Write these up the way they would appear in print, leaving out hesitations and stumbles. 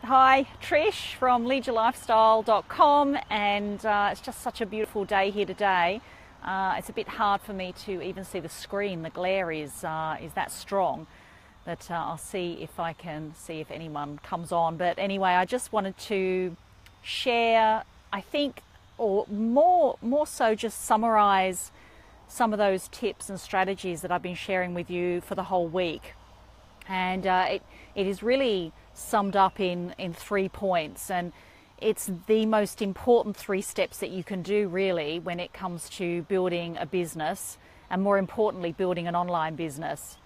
Hi, Trish from leadyourlifestyle.com, and it's just such a beautiful day here today. It's a bit hard for me to even see the screen. The glare is that strong that I'll see if I can see if anyone comes on. But anyway, I just wanted to share, I think, or more so just summarize some of those tips and strategies that I've been sharing with you for the whole week. And it is really summed up in 3 points, and it's the most important 3 steps that you can do really when it comes to building a business, and more importantly building an online business.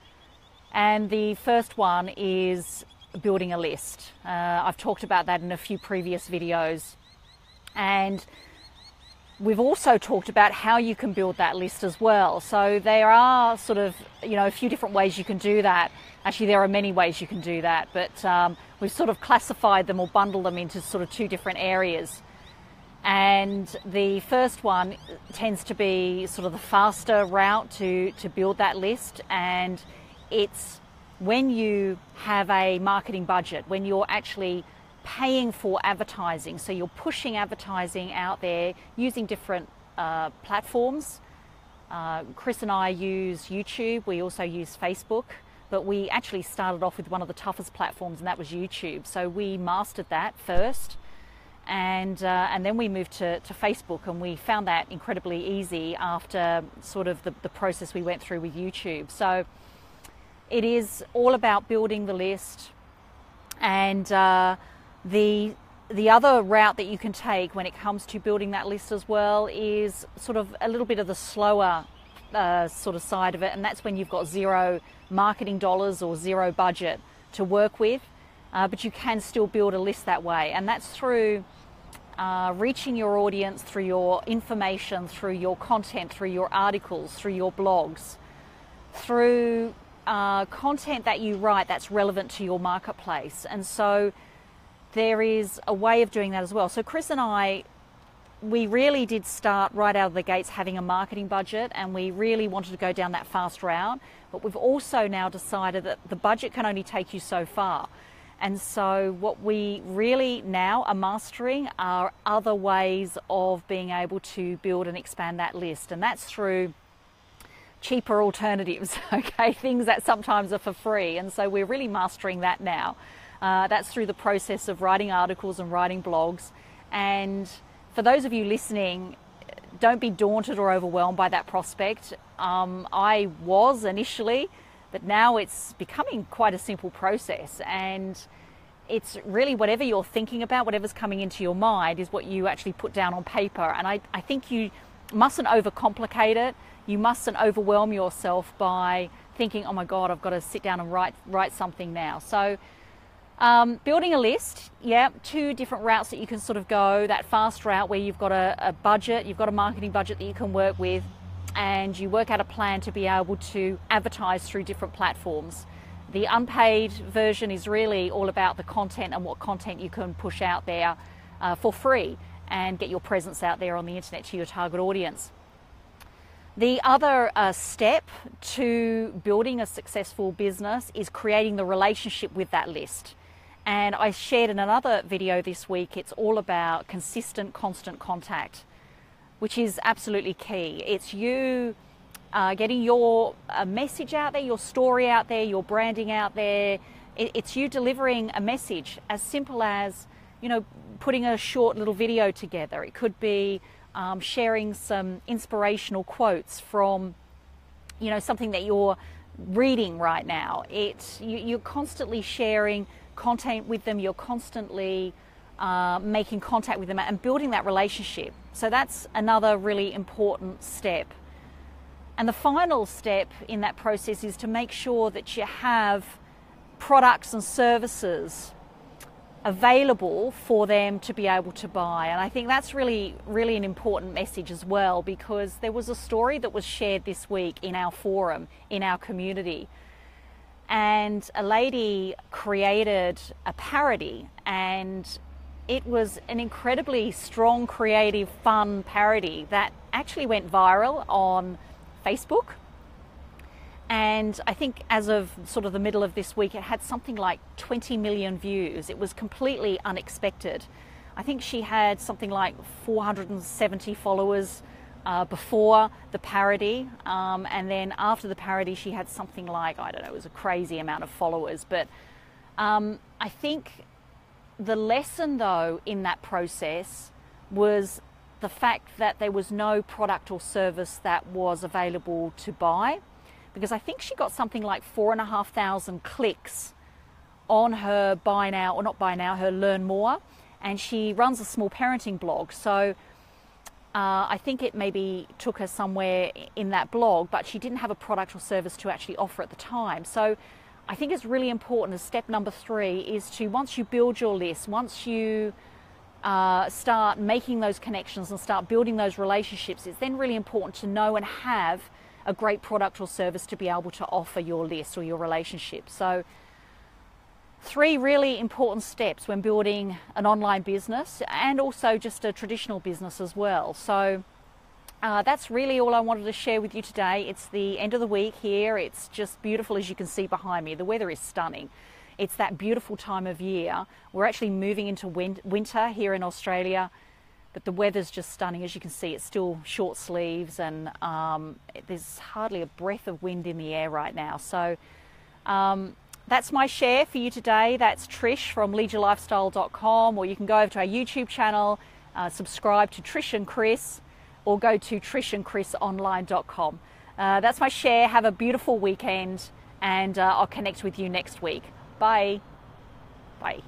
And the first one is building a list. I've talked about that in a few previous videos, and we've also talked about how you can build that list as well. So there are sort of, a few different ways you can do that. Actually, there are many ways you can do that, but we've sort of classified them or bundled them into sort of 2 different areas. And the first one tends to be sort of the faster route to build that list. And it's when you have a marketing budget, when you're actually paying for advertising. So you're pushing advertising out there using different platforms. Chris and I use YouTube. We also use Facebook, but we actually started off with one of the toughest platforms, and that was YouTube. So we mastered that first, and then we moved to Facebook, and we found that incredibly easy after sort of the process we went through with YouTube. So it is all about building the list. And the other route that you can take when it comes to building that list as well is sort of a little bit of the slower sort of side of it, and that's when you've got 0 marketing dollars or 0 budget to work with, but you can still build a list that way. And that's through reaching your audience, through your information, through your content, through your articles, through your blogs, through content that you write that's relevant to your marketplace. And so there is a way of doing that as well. So Chris and I, we really did start right out of the gates having a marketing budget, and we really wanted to go down that fast route. But we've also now decided that the budget can only take you so far. And so what we really now are mastering are other ways of being able to build and expand that list. And that's through cheaper alternatives, okay, things that sometimes are for free. And so we're really mastering that now. That's through the process of writing articles and writing blogs. And for those of you listening, don't be daunted or overwhelmed by that prospect. I was initially, but now it's becoming quite a simple process. And it's really whatever you're thinking about, whatever's coming into your mind is what you actually put down on paper. And I think you mustn't overcomplicate it. You mustn't overwhelm yourself by thinking, oh my God, I've got to sit down and write something now. So building a list, 2 different routes that you can sort of go. That fast route where you've got a budget, you've got a marketing budget that you can work with, and you work out a plan to be able to advertise through different platforms. The unpaid version is really all about the content and what content you can push out there for free and get your presence out there on the internet to your target audience. The other step to building a successful business is creating the relationship with that list. And I shared in another video this week, it's all about consistent, constant contact, which is absolutely key. It's you getting your message out there, your story out there, your branding out there. It's you delivering a message as simple as, putting a short little video together. It could be sharing some inspirational quotes from, something that you're reading right now. You're constantly sharing content with them. You're constantly making contact with them and building that relationship. So that's another really important step. And the final step in that process is to make sure that you have products and services available for them to be able to buy. And I think that's really, really an important message as well, because there was a story that was shared this week in our forum, in our community. And a lady created a parody, and it was an incredibly strong, creative, fun parody that actually went viral on Facebook. And I think as of sort of the middle of this week, it had something like 20 million views. It was completely unexpected. I think she had something like 470 followers before the parody. And then after the parody, she had something like, I don't know, it was a crazy amount of followers. But I think the lesson, though, in that process was the fact that there was no product or service that was available to buy. Because I think she got something like 4,500 clicks on her buy now, or not buy now, her learn more. And she runs a small parenting blog. So I think it maybe took her somewhere in that blog, but she didn't have a product or service to actually offer at the time. So I think it's really important as step number 3 is to, once you build your list, once you start making those connections and start building those relationships, it's then really important to know and have a great product or service to be able to offer your list or your relationship. So 3 really important steps when building an online business and also just a traditional business as well. So that's really all I wanted to share with you today. It's the end of the week here. It's just beautiful, as you can see behind me. The weather is stunning. It's that beautiful time of year. We're actually moving into winter here in Australia, but the weather's just stunning. As you can see, it's still short sleeves and there's hardly a breath of wind in the air right now. So that's my share for you today. That's Trish from leadyourlifestyle.com, or you can go over to our YouTube channel, subscribe to Trish and Chris, or go to trishandchrisonline.com. That's my share. Have a beautiful weekend, and I'll connect with you next week. Bye. Bye.